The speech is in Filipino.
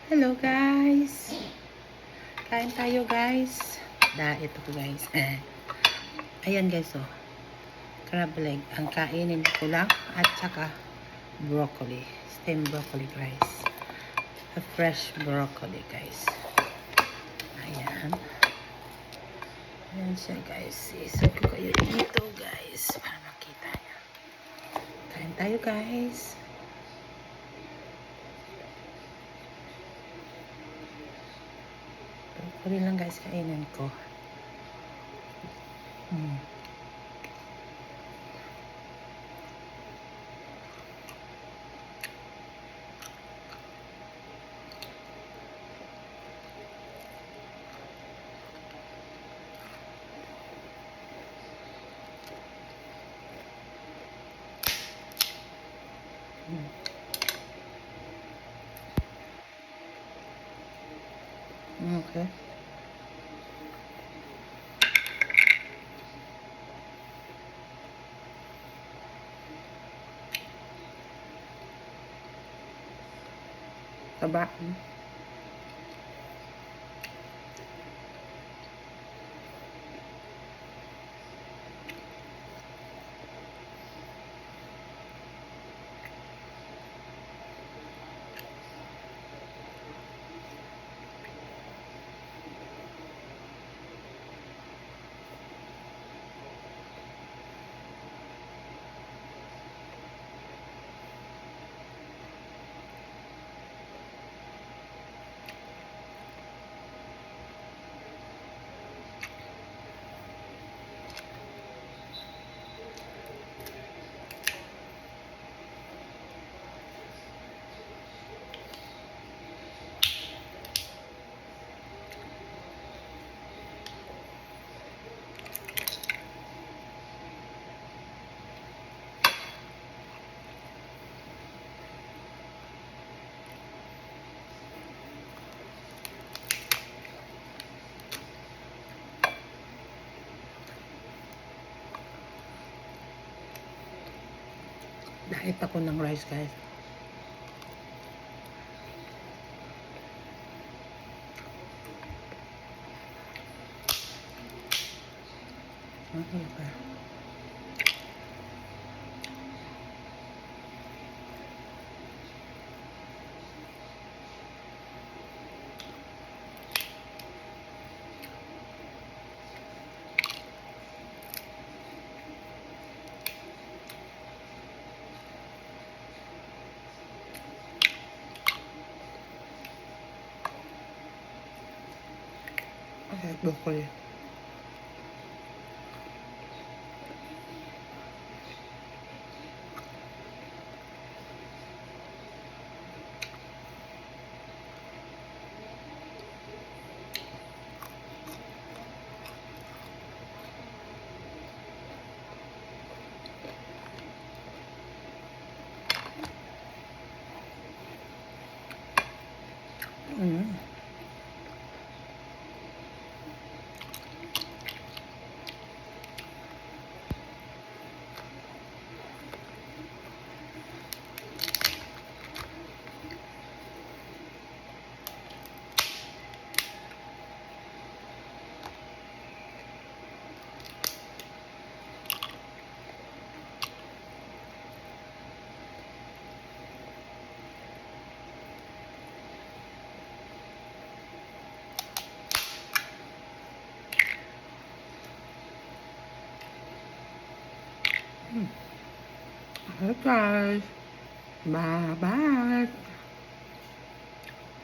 Hello guys. Kain tayo guys. Ito ko guys. Ayan guys oh. Crab leg. Ang kainin ko lang at saka broccoli. Steamed broccoli guys. A fresh broccoli guys. Ayan. Ayan siya guys. Isip ko kayo dito guys. Para makita niya. Kain tayo guys. Broccoli lang guys kainin ko. Okay. Taba. Diet ako ng rice guys. Okay pa. Okay, broccoli. Okay guys. Bye bye.